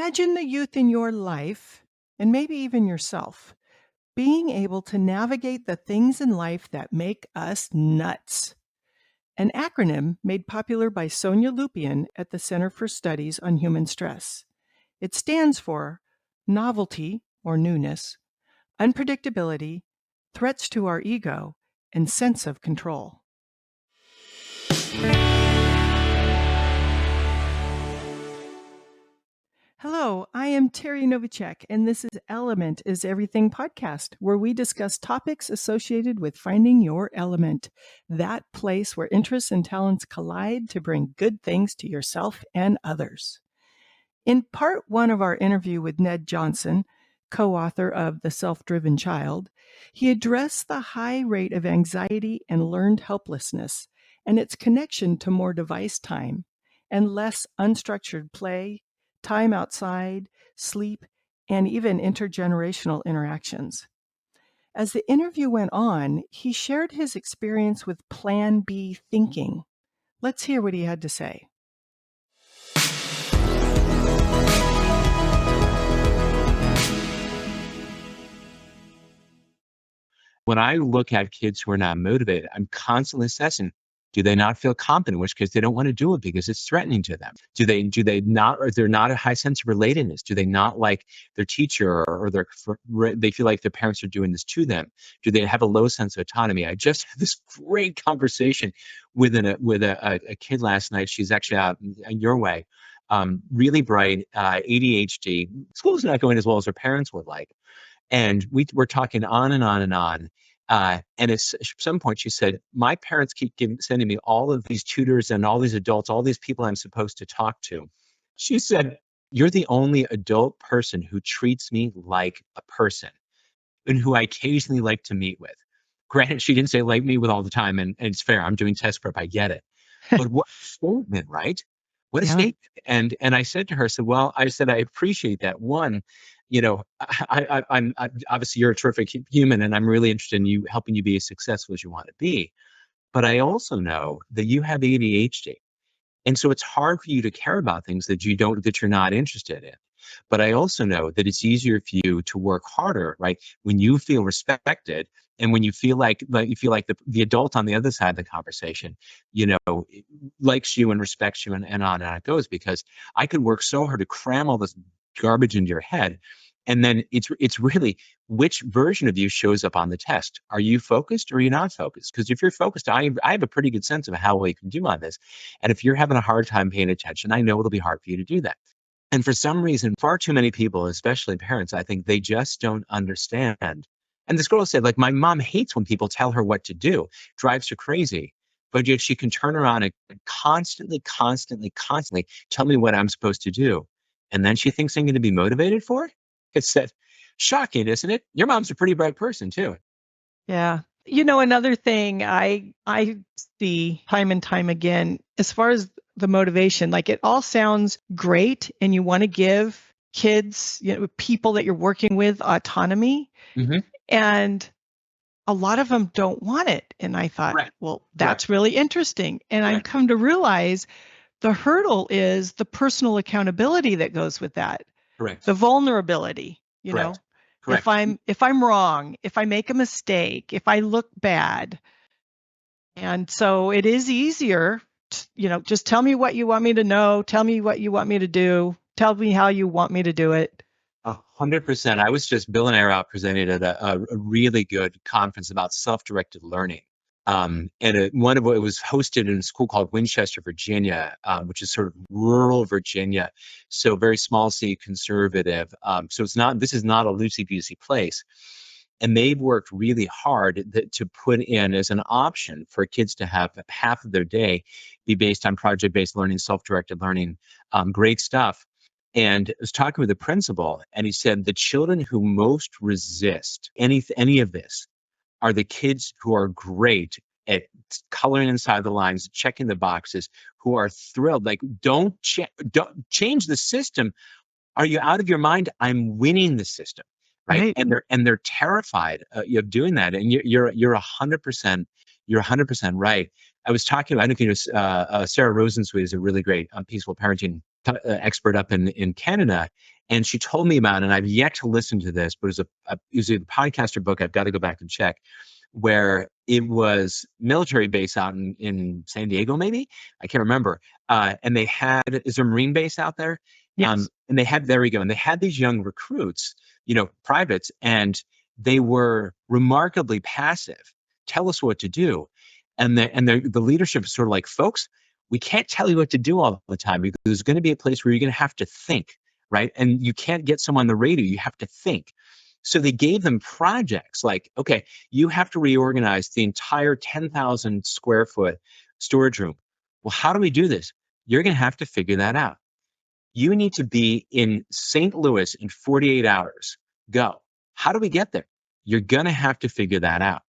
Imagine the youth in your life, and maybe even yourself, being able to navigate the things in life that make us nuts. An acronym made popular by Sonia Lupian at the Center for Studies on Human Stress. It stands for novelty or newness, unpredictability, threats to our ego, and sense of control. Hello, I am Terri Novacek, and this is Element is Everything podcast, where we discuss topics associated with finding your element, that place where interests and talents collide to bring good things to yourself and others. In part one of our interview with Ned Johnson, co-author of The Self-Driven Child, he addressed the high rate of anxiety and learned helplessness and its connection to more device time and less unstructured play, time outside, sleep, and even intergenerational interactions. As the interview went on, he shared his experience with Plan B thinking. Let's hear what he had to say. When I look at kids who are not motivated, I'm constantly assessing, do they not feel confident, in which case they don't want to do it because it's threatening to them? Do they not, or is there not a high sense of relatedness? Do they not like their teacher, or they feel like their parents are doing this to them? Do they have a low sense of autonomy? I just had this great conversation with a kid last night. She's actually out your way. Really bright, ADHD. School's not going as well as her parents would like. And we're talking on and on and on. And at some point she said, my parents keep sending me all of these tutors and all these adults, all these people I'm supposed to talk to. She said, you're the only adult person who treats me like a person and who I occasionally like to meet with. Granted, she didn't say like me with all the time, and it's fair. I'm doing test prep. I get it. But what a statement, right? What a statement. And I said to her, I appreciate that. One, I'm obviously you're a terrific human, and I'm really interested in you helping you be as successful as you want to be. But I also know that you have ADHD, and so it's hard for you to care about things that you're not interested in. But I also know that it's easier for you to work harder, right? When you feel respected, and when you feel like the adult on the other side of the conversation, likes you and respects you, and on and it goes. Because I could work so hard to cram all this garbage into your head, and then it's really which version of you shows up on the test. Are you focused or are you not focused? Because if you're focused, I have a pretty good sense of how well you can do on this. And if you're having a hard time paying attention, I know it'll be hard for you to do that. And for some reason, far too many people, especially parents, I think they just don't understand. And this girl said, like, my mom hates when people tell her what to do, drives her crazy. But yet she can turn around and constantly tell me what I'm supposed to do. And then she thinks I'm going to be motivated for it? It's that shocking, isn't it? Your mom's a pretty bright person, too. Yeah. Another thing I see time and time again, as far as the motivation, like it all sounds great and you want to give kids, people that you're working with autonomy. Mm-hmm. And a lot of them don't want it. And I thought, Right. well, that's really interesting. And I've come to realize the hurdle is the personal accountability that goes with that. Correct. The vulnerability, Correct. If I'm wrong, if I make a mistake, if I look bad. And so it is easier to, just tell me what you want me to know, tell me what you want me to do, tell me how you want me to do it. 100%. Bill and I are out presenting at a really good conference about self-directed learning. And it was hosted in a school called Winchester, Virginia, which is sort of rural Virginia, so very small C, conservative. So this is not a loosey-goosey place. And they've worked really hard to put in as an option for kids to have half of their day be based on project-based learning, self-directed learning, great stuff. And I was talking with the principal, and he said the children who most resist any of this are the kids who are great at coloring inside the lines, checking the boxes, who are thrilled. Like, don't change the system. Are you out of your mind? I'm winning the system, right? And they're terrified of doing that. And you're 100% You're 100% right. I was talking about, I don't know if you know, Sarah Rosensweet is a really great peaceful parenting expert up in Canada. And she told me about it, and I've yet to listen to this, but it was a podcast or book. I've got to go back and check, where it was military base out in San Diego, maybe? I can't remember. And they had, is there a Marine base out there? Yes. And they had, there we go. And they had these young recruits, privates, and they were remarkably passive. Tell us what to do. And the leadership is sort of like, folks, we can't tell you what to do all the time, because there's going to be a place where you're going to have to think, right? And you can't get someone on the radio. You have to think. So they gave them projects like, okay, you have to reorganize the entire 10,000 square foot storage room. Well, how do we do this? You're going to have to figure that out. You need to be in St. Louis in 48 hours. Go. How do we get there? You're going to have to figure that out,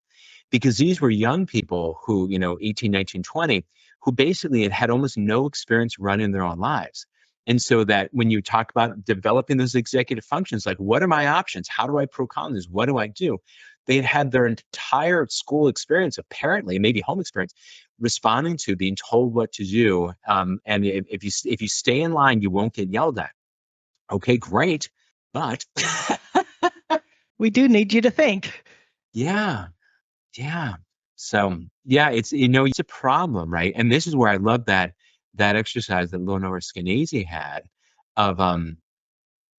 because these were young people who, 18, 19, 20, who basically had almost no experience running their own lives. And so that when you talk about developing those executive functions, like, what are my options? How do I pro-con this? What do I do? They had their entire school experience, apparently, maybe home experience, responding to being told what to do. And if you stay in line, you won't get yelled at. Okay, great. But We do need you to think. yeah, yeah. So yeah, it's a problem, right? And this is where I love that exercise that Lenore Skenazy had of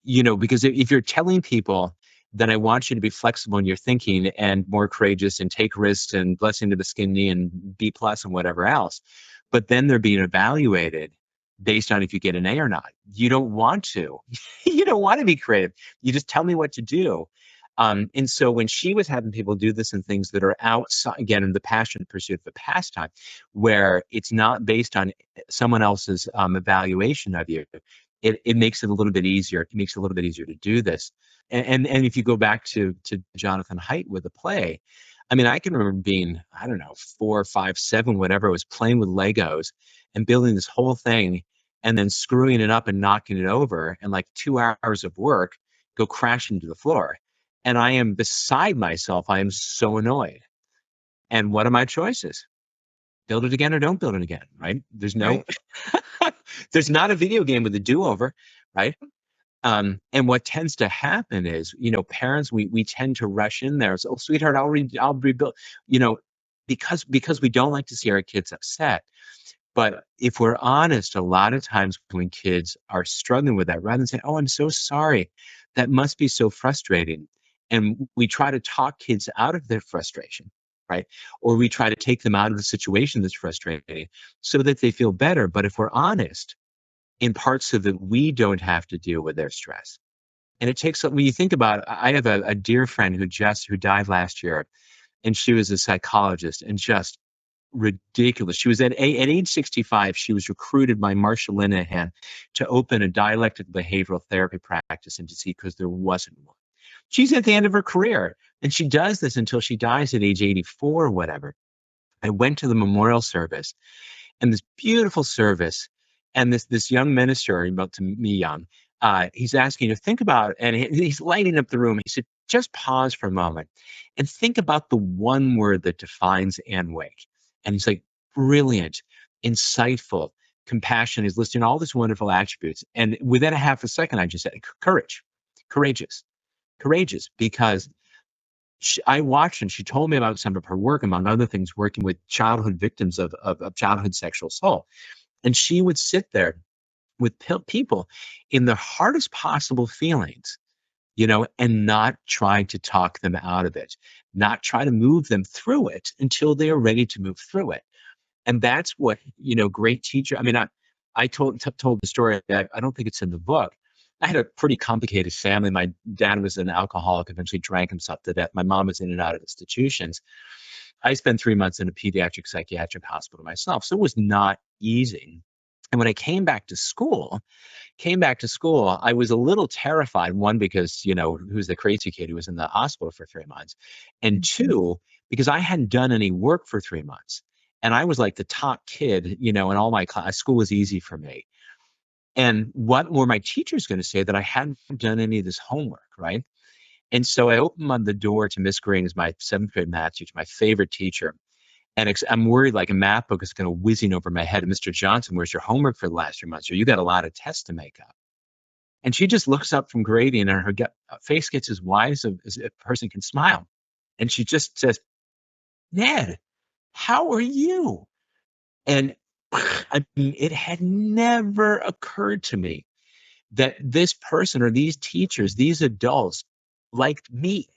because if you're telling people that I want you to be flexible in your thinking and more courageous and take risks and blessing to the skinny and B plus and whatever else, but then they're being evaluated based on if you get an A or not. You don't want to. You don't want to be creative. You just tell me what to do. And so when she was having people do this in things that are outside, again, in the passion pursuit of a pastime, where it's not based on someone else's evaluation of you, it makes it a little bit easier. It makes it a little bit easier to do this. And if you go back to Jonathan Haidt with the play, I mean, I can remember being, I don't know, 4, 5, 7, whatever. I was playing with Legos and building this whole thing, and then screwing it up and knocking it over, and like 2 hours of work go crashing to the floor. And I am beside myself. I am so annoyed. And what are my choices? Build it again or don't build it again, right? Right. There's not a video game with a do-over, right? And what tends to happen is, parents, we tend to rush in there. So, oh, sweetheart, I'll rebuild, you know, because we don't like to see our kids upset. But if we're honest, a lot of times when kids are struggling with that, rather than saying, "Oh, I'm so sorry, that must be so frustrating," and we try to talk kids out of their frustration, right? Or we try to take them out of the situation that's frustrating so that they feel better. But if we're honest, in parts so that we don't have to deal with their stress. And it takes, when you think about it, I have a dear friend who died last year, and she was a psychologist, and just ridiculous. She was at age 65, she was recruited by Marsha Linehan to open a dialectical behavioral therapy practice in DC because there wasn't one. She's at the end of her career, and she does this until she dies at age 84 or whatever. I went to the memorial service, and this beautiful service, and this young minister, about to me young, he's asking you to think about, and he's lighting up the room. He said, just pause for a moment and think about the one word that defines Ann Wake. And he's like, brilliant, insightful, compassionate. He's listing all these wonderful attributes. And within a half a second, I just said, courage, courageous, courageous, because I watched, and she told me about some of her work, among other things, working with childhood victims of childhood sexual assault. And she would sit there with people in the hardest possible feelings, and not try to talk them out of it, not try to move them through it until they are ready to move through it. And that's what, great teacher. I mean, I told the story that I don't think it's in the book. I had a pretty complicated family. My dad was an alcoholic, eventually drank himself to death. My mom was in and out of institutions. I spent 3 months in a pediatric psychiatric hospital myself, so it was not easy. And when I came back to school, I was a little terrified. One, because, who's the crazy kid who was in the hospital for 3 months? And two, because I hadn't done any work for 3 months. And I was like the top kid, in all my class. School was easy for me. And what were my teachers going to say that I hadn't done any of this homework, right? And so I opened the door to Miss Green, as my seventh grade math teacher, my favorite teacher. And I'm worried like a math book is going to whizzing over my head. Mr. Johnson, where's your homework for the last 3 months? Or you got a lot of tests to make up. And she just looks up from grading and her face gets as wide as a person can smile. And she just says, Ned, how are you? And I mean, it had never occurred to me that this person or these teachers, these adults liked me.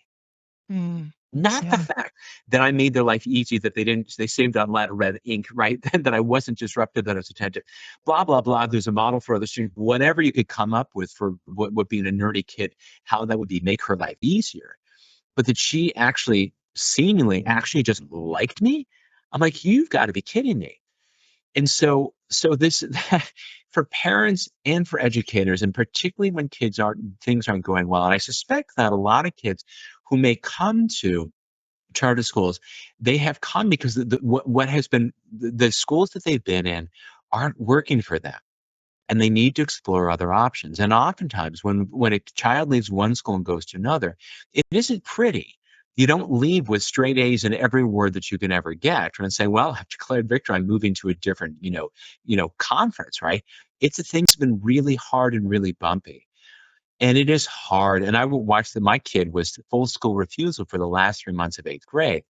Mm, Not the yeah. fact that I made their life easy, that they saved on lead red ink, right? That I wasn't disruptive, that I was attentive, blah, blah, blah. There's a model for other students, whatever you could come up with for what being a nerdy kid, how that would be make her life easier. But that she actually seemingly actually just liked me. I'm like, you've got to be kidding me. And so this for parents and for educators, and particularly when things aren't going well. And I suspect that a lot of kids who may come to charter schools, they have come because what has been the schools that they've been in aren't working for them, and they need to explore other options. And oftentimes, when a child leaves one school and goes to another, it isn't pretty. You don't leave with straight A's in every word that you can ever get and say, "Well, I've declared victory. I'm moving to a different, conference." Right? It's a thing's been really hard and really bumpy. And it is hard. And I will watch that my kid was full school refusal for the last 3 months of eighth grade.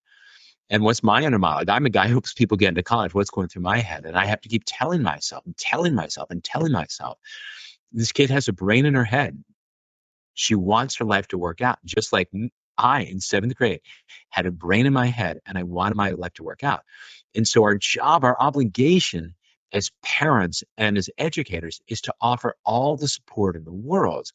And what's my inner monologue? I'm a guy who helps people get into college. What's going through my head? And I have to keep telling myself and telling myself and telling myself, this kid has a brain in her head. She wants her life to work out, just like I in seventh grade had a brain in my head and I wanted my life to work out. And so our job, our obligation as parents and as educators is to offer all the support in the world.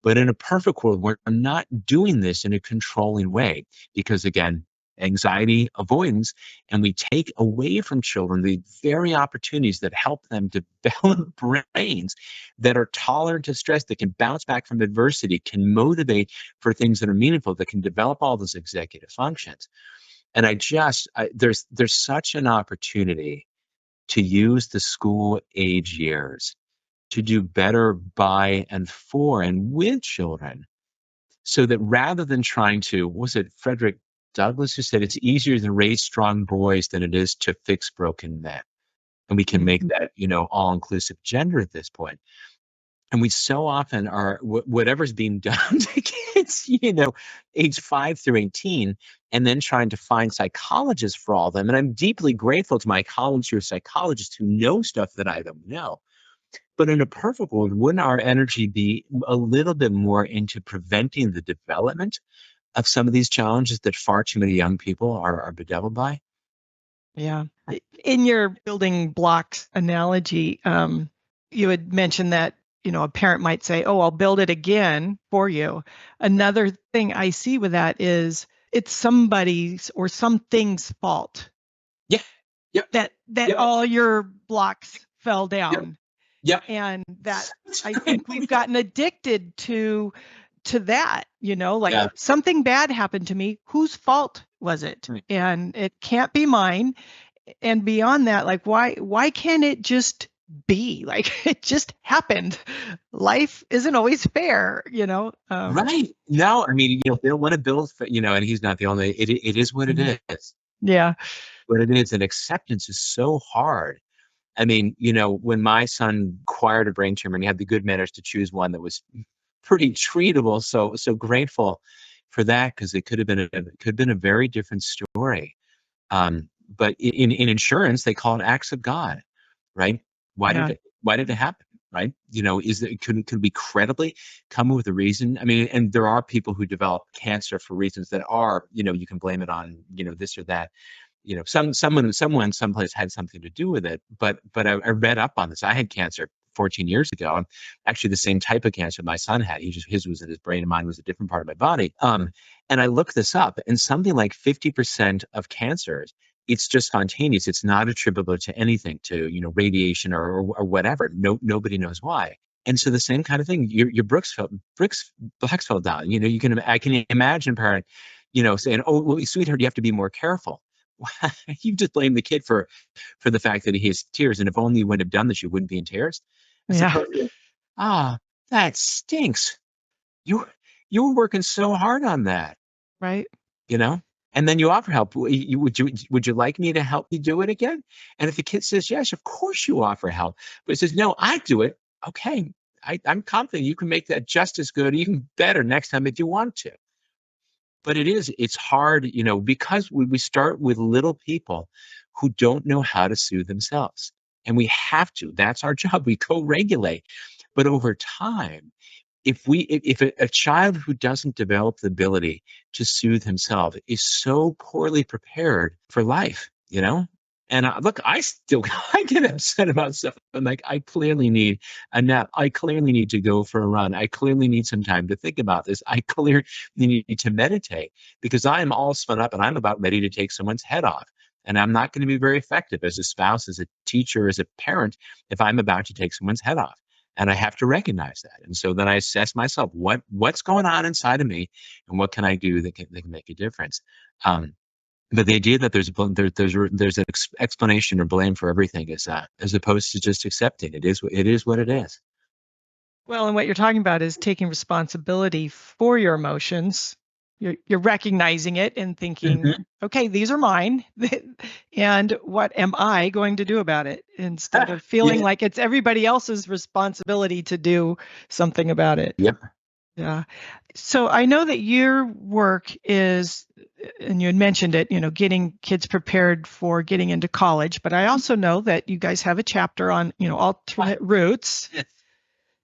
But in a perfect world, we're not doing this in a controlling way because, again, anxiety avoidance, and we take away from children the very opportunities that help them develop brains that are tolerant to stress, that can bounce back from adversity, can motivate for things that are meaningful, that can develop all those executive functions. And there's such an opportunity to use the school age years to do better by and for and with children, so that rather than trying to, was it Frederick Douglass who said it's easier to raise strong boys than it is to fix broken men? And we can make Mhm. that, all inclusive gender at this point. And we so often are, whatever's being done to kids, age 5 through 18, and then trying to find psychologists for all of them. And I'm deeply grateful to my colleagues who are psychologists who know stuff that I don't know. But in a perfect world, wouldn't our energy be a little bit more into preventing the development of some of these challenges that far too many young people are bedeviled by? Yeah. In your building blocks analogy, you had mentioned that, a parent might say, "Oh, I'll build it again for you." Another thing I see with that is it's somebody's or something's fault Yeah. Yep. that Yep. all your blocks fell Yep. down. Yep. And that I think we've gotten addicted to that, like Yeah. something bad happened to me. Whose fault was it? Right. And it can't be mine. And beyond that, like why can't it just be like it just happened? Life isn't always fair, Right. No, I mean, they don't want to build, and he's not the only, it is what it Mhm. is. Yeah. What it is, and acceptance is so hard. I mean, when my son acquired a brain tumor and he had the good manners to choose one that was pretty treatable, so grateful for that because it could have been a very different story. But in insurance, they call it acts of God, right? Yeah. Why did it happen? Right? Is it could we credibly come up with a reason? I mean, and there are people who develop cancer for reasons that are, you can blame it on, this or that. Someone someplace had something to do with it. But I read up on this. I had cancer 14 years ago. I'm actually the same type of cancer my son had. His was in his brain and mine was a different part of my body. And I looked this up, and something like 50% of cancers, it's just spontaneous. It's not attributable to anything, to radiation or whatever. Nobody knows why. And so the same kind of thing. Your bricks blocks fell down. I can imagine a parent, saying, "Oh, well, sweetheart, you have to be more careful." You just blame the kid for the fact that he has tears, and if only you wouldn't have done this, you wouldn't be in tears. As Yeah. opposed to, ah, that stinks. You you were working so hard on that, Right. you know? And then you offer help. Would you like me to help you do it again? And if the kid says yes, of course you offer help. But it says no, I do it. Okay, I'm confident you can make that just as good, even better next time if you want to. But it's hard, because we start with little people who don't know how to soothe themselves. And we have to. That's our job. We co-regulate. But over time, if a child who doesn't develop the ability to soothe himself is so poorly prepared for life, and look, I still I get upset about stuff. I'm like, I clearly need a nap. I clearly need to go for a run. I clearly need some time to think about this. I clearly need to meditate because I'm all spun up and I'm about ready to take someone's head off. And I'm not going to be very effective as a spouse, as a teacher, as a parent if I'm about to take someone's head off. And I have to recognize that. And so then I assess myself, what's going on inside of me, and what can I do that can make a difference. But the idea that there's an explanation or blame for everything is as opposed to just accepting it is what it is. Well, and what you're talking about is taking responsibility for your emotions. You're recognizing it and thinking, Mhm. okay, these are mine. And what am I going to do about it? Instead of feeling Yeah. like it's everybody else's responsibility to do something about it. Yep. Yeah. So I know that your work is, and you had mentioned it, getting kids prepared for getting into college, but I also know that you guys have a chapter on, alternate routes.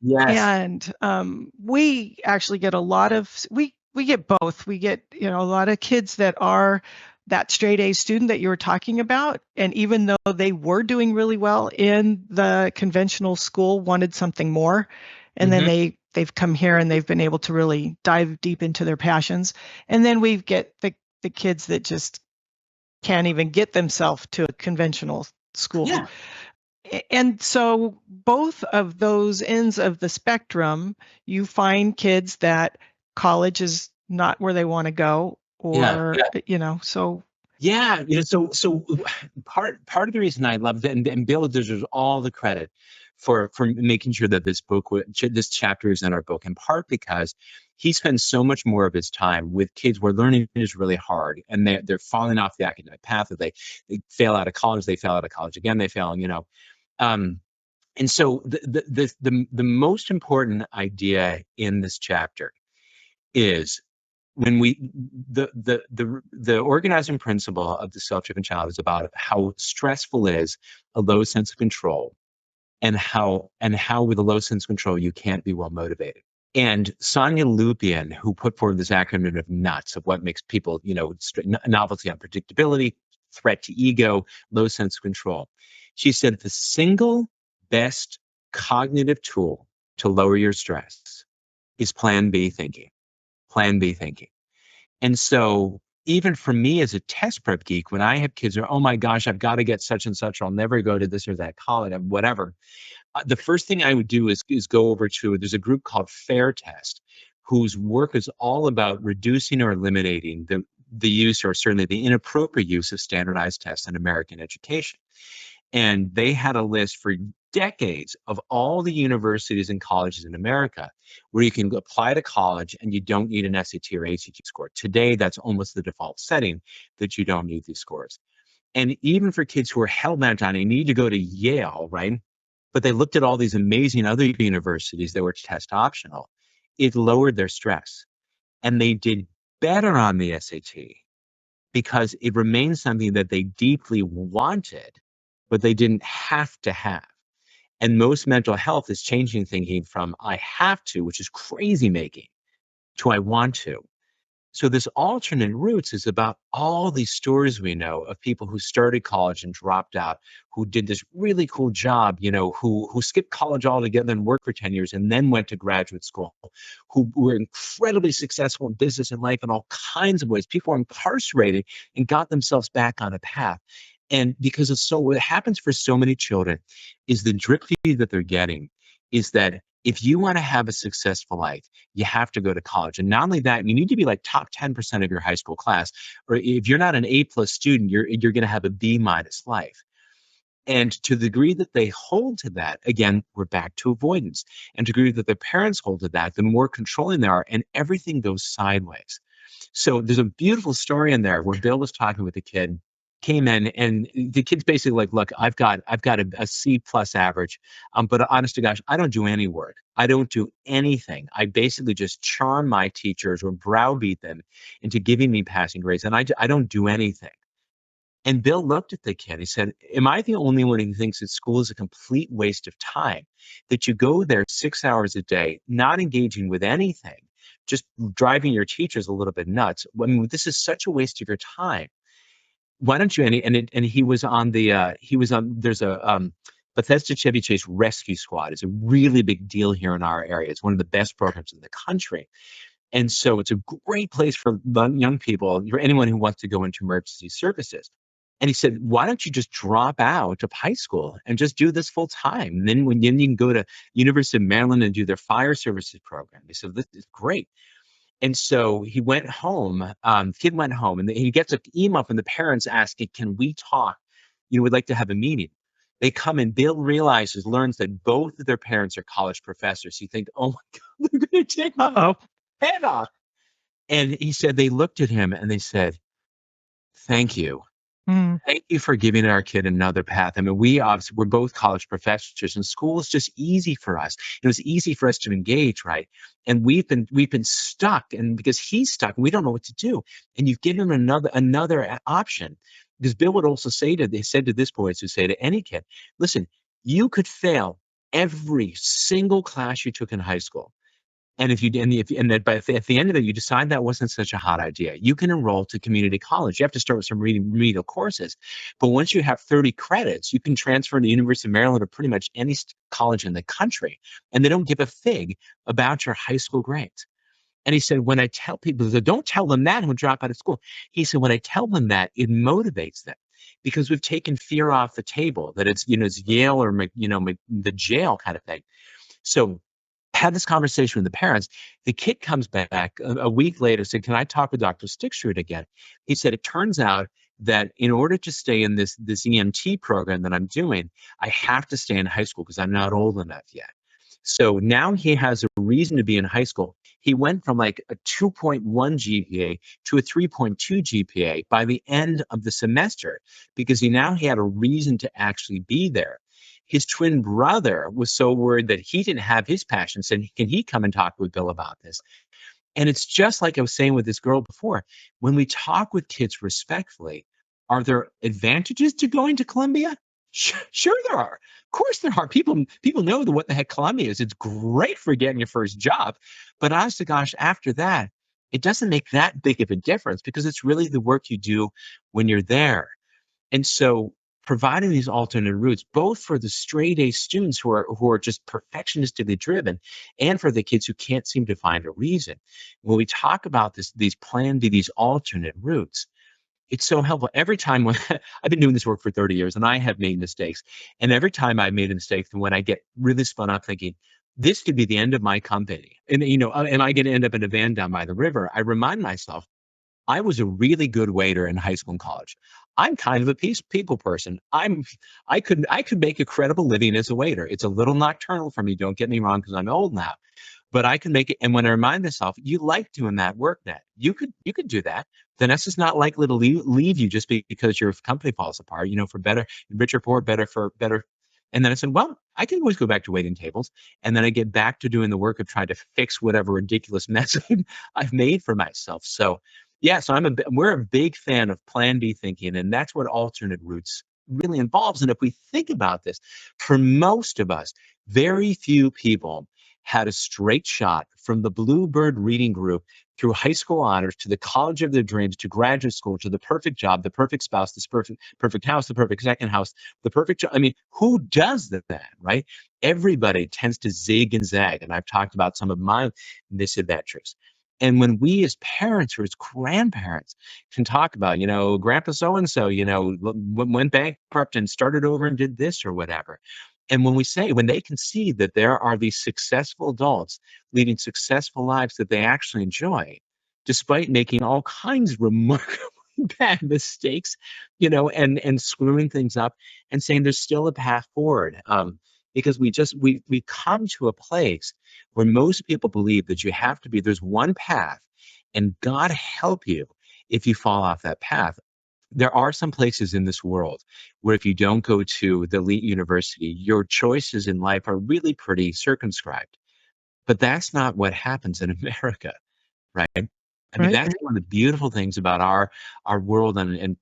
Yes. And we actually get a lot of we get both. We get a lot of kids that are that straight A student that you were talking about, and even though they were doing really well in the conventional school, wanted something more, and then Hmm. they've come here and they've been able to really dive deep into their passions. And then we get the kids that just can't even get themselves to a conventional school. Yeah. And so both of those ends of the spectrum, you find kids that college is not where they want to go, Yeah. or, so. Yeah, so part of the reason I love that, and Bill deserves all the credit for making sure that this chapter is in our book, in part because he spends so much more of his time with kids where learning is really hard, and they're falling off the academic path, or they fail out of college, they fail out of college again, they fail, um, and so the most important idea in this chapter is when we the organizing principle of the self-driven child is about how stressful is a low sense of control, and how with a low sense of control you can't be well motivated. And Sonia Lupian, who put forward this acronym of nuts of what makes people, novelty, unpredictability, threat to ego, low sense of control, she said the single best cognitive tool to lower your stress is plan B thinking. Plan B thinking. And so even for me as a test prep geek, when I have kids who are, oh my gosh, I've got to get such and such, or I'll never go to this or that college, whatever. The first thing I would do is go over to, there's a group called Fair Test, whose work is all about reducing or eliminating the use, or certainly the inappropriate use, of standardized tests in American education. And they had a list for decades of all the universities and colleges in America where you can apply to college and you don't need an SAT or ACT score. Today, that's almost the default setting, that you don't need these scores. And even for kids who are hell bent on, they need to go to Yale, right? But they looked at all these amazing other universities that were test optional. It lowered their stress. And they did better on the SAT because it remained something that they deeply wanted, but they didn't have to have. And most mental health is changing thinking from I have to, which is crazy making, to I want to. So this alternate routes is about all these stories we know of people who started college and dropped out, who did this really cool job, who skipped college altogether and worked for 10 years and then went to graduate school, who were incredibly successful in business and life in all kinds of ways. People are incarcerated and got themselves back on a path. And because of what happens for so many children is the drip feed that they're getting is that if you want to have a successful life, you have to go to college. And not only that, you need to be like top 10% of your high school class. Or if you're not an A+ student, you're going to have a B- life. And to the degree that they hold to that, again, we're back to avoidance. And to the degree that their parents hold to that, the more controlling they are, and everything goes sideways. So there's a beautiful story in there where Bill was talking with the kid, came in, and the kid's basically like, look, I've got a C plus average. But honest to gosh, I don't do any work. I don't do anything. I basically just charm my teachers or browbeat them into giving me passing grades. And I don't do anything. And Bill looked at the kid. He said, am I the only one who thinks that school is a complete waste of time? That you go there 6 hours a day, not engaging with anything, just driving your teachers a little bit nuts. I mean, this is such a waste of your time. Why don't you? And he was on there's a Bethesda Chevy Chase Rescue Squad. It's a really big deal here in our area. It's one of the best programs in the country. And so it's a great place for young people, for anyone who wants to go into emergency services. And he said, why don't you just drop out of high school and just do this full time? And then you can go to University of Maryland and do their fire services program. He said, this is great. And so he went home, the kid went home, and he gets an email from the parents asking, can we talk? We'd like to have a meeting. They come and Bill learns that both of their parents are college professors. You think, oh my God, they're going to take my head off. And he said, they looked at him and they said, thank you. Mm. Thank you for giving our kid another path. I mean, we're both college professors, and school is just easy for us. It was easy for us to engage, right? And we've been stuck, and because he's stuck, and we don't know what to do. And you've given him another option. Because Bill would also they said to this boy, to say to any kid, listen, you could fail every single class you took in high school. And if you and if and that, but if at the end of it, you decide that wasn't such a hot idea, you can enroll to community college. You have to start with some remedial courses, but once you have 30 credits, you can transfer to the University of Maryland or pretty much any college in the country, and they don't give a fig about your high school grades. And he said, when I tell people, don't tell them that who drop out of school. He said, when I tell them that, it motivates them because we've taken fear off the table that it's Yale or the jail kind of thing. So had this conversation with the parents. The kid comes back a week later, said, can I talk with Dr. Stickstrud again? He said, it turns out that in order to stay in this EMT program that I'm doing, I have to stay in high school because I'm not old enough yet. So now he has a reason to be in high school. He went from like a 2.1 GPA to a 3.2 GPA by the end of the semester because he had a reason to actually be there. His twin brother was so worried that he didn't have his passion, said, can he come and talk with Bill about this? And it's just like I was saying with this girl before. When we talk with kids respectfully, are there advantages to going to Columbia? Sure there are. Of course there are. People know what the heck Columbia is. It's great for getting your first job. But honest to gosh, after that, it doesn't make that big of a difference because it's really the work you do when you're there. And so providing these alternate routes, both for the straight A students who are just perfectionistically driven, and for the kids who can't seem to find a reason. When we talk about these plan B, these alternate routes, it's so helpful. Every time when I've been doing this work for 30 years and I have made mistakes, and every time I made a mistake, when I get really spun up thinking, this could be the end of my company, and am I going to end up in a van down by the river? I remind myself, I was a really good waiter in high school and college. I'm kind of a people person. I could make a credible living as a waiter. It's a little nocturnal for me. Don't get me wrong, because I'm old now, but I can make it. And when I remind myself, you like doing that work, Nat, you could do that. Vanessa's not likely to leave you just because your company falls apart. For better, rich or poor, better for better. And then I said, well, I can always go back to waiting tables. And then I get back to doing the work of trying to fix whatever ridiculous mess I've made for myself. So yeah, so we're a big fan of Plan B thinking, and that's what alternate routes really involves. And if we think about this, for most of us, very few people had a straight shot from the Bluebird Reading Group through high school honors to the college of their dreams to graduate school to the perfect job, the perfect spouse, this perfect house, the perfect second house, the perfect job. I mean, who does that, right? Everybody tends to zig and zag, and I've talked about some of my misadventures. And when we as parents or as grandparents can talk about, Grandpa so-and-so, went bankrupt and started over and did this or whatever. And when they can see that there are these successful adults leading successful lives that they actually enjoy, despite making all kinds of remarkably bad mistakes, and screwing things up, and saying there's still a path forward. Because we come to a place where most people believe that there's one path, And God help you if you fall off that path. There are some places in this world where if you don't go to the elite university, your choices in life are really pretty circumscribed. But that's not what happens in America, right? I mean, Right. that's one of the beautiful things about our world and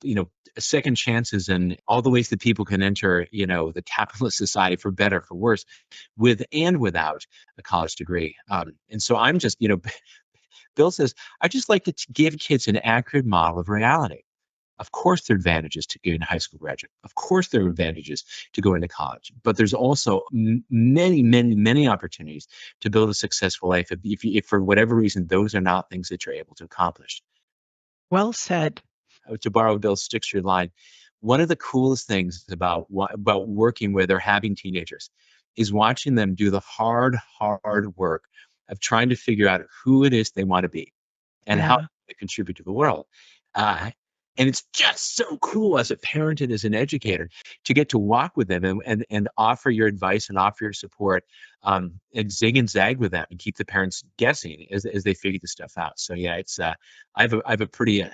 second chances and all the ways that people can enter, the capitalist society for better, for worse, with and without a college degree. And so I'm just, Bill says, I just like to give kids an accurate model of reality. Of course, there are advantages to getting a high school graduate. Of course, there are advantages to going to college. But there's also many, many, many opportunities to build a successful life if for whatever reason, those are not things that you're able to accomplish. Well said. To borrow Bill Stick's line, one of the coolest things about working with or having teenagers is watching them do the hard work of trying to figure out who it is they want to be and how Yeah. they contribute to the world. Uh, and it's just so cool as a parent and as an educator to get to walk with them and offer your advice and offer your support, and zig and zag with them and keep the parents guessing as they figure this stuff out. So yeah, it's I have a pretty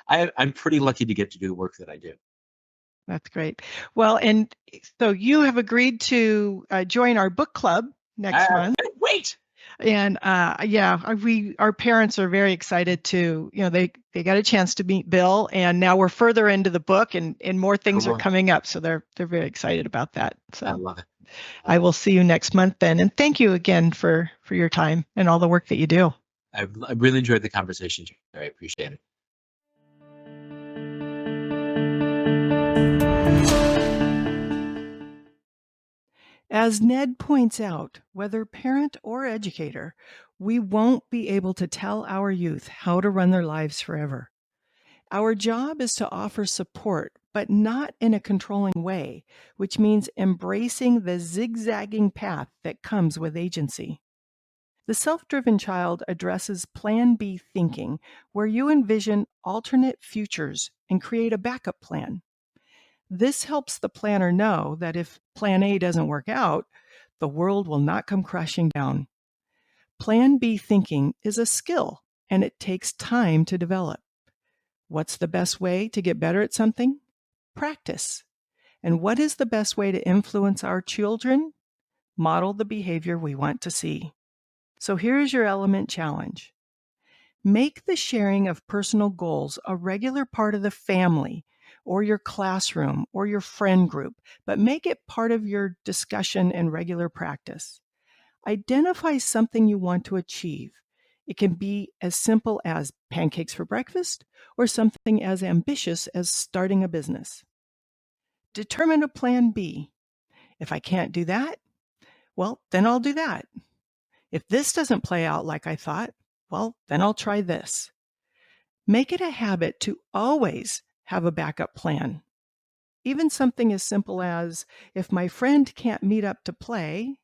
I'm pretty lucky to get to do the work that I do. That's great. Well, and so you have agreed to join our book club next month. Wait. And our parents are very excited to, they got a chance to meet Bill, and now we're further into the book, and more things are coming up. So they're very excited about that. So I love it. I will see you next month then. And thank you again for your time and all the work that you do. I really enjoyed the conversation. I appreciate it. As Ned points out, whether parent or educator, we won't be able to tell our youth how to run their lives forever. Our job is to offer support, but not in a controlling way, which means embracing the zigzagging path that comes with agency. The self-driven child addresses Plan B thinking, where you envision alternate futures and create a backup plan. This helps the planner know that if Plan A doesn't work out, the world will not come crashing down. Plan B thinking is a skill, and it takes time to develop. What's the best way to get better at something? Practice. And what is the best way to influence our children? Model the behavior we want to see. So here's your element challenge. Make the sharing of personal goals a regular part of the family or your classroom or your friend group, but make it part of your discussion and regular practice. Identify something you want to achieve. It can be as simple as pancakes for breakfast or something as ambitious as starting a business. Determine a plan B. If I can't do that, well, then I'll do that. If this doesn't play out like I thought, well, then I'll try this. Make it a habit to always have a backup plan. Even something as simple as if my friend can't meet up to play,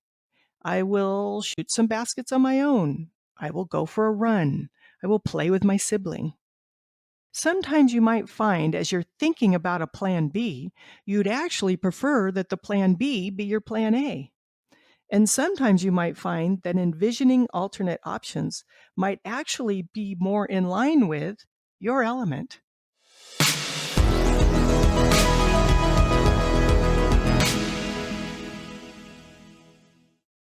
I will shoot some baskets on my own. I will go for a run. I will play with my sibling. Sometimes you might find as you're thinking about a plan B, you'd actually prefer that the plan B be your plan A. And sometimes you might find that envisioning alternate options might actually be more in line with your element.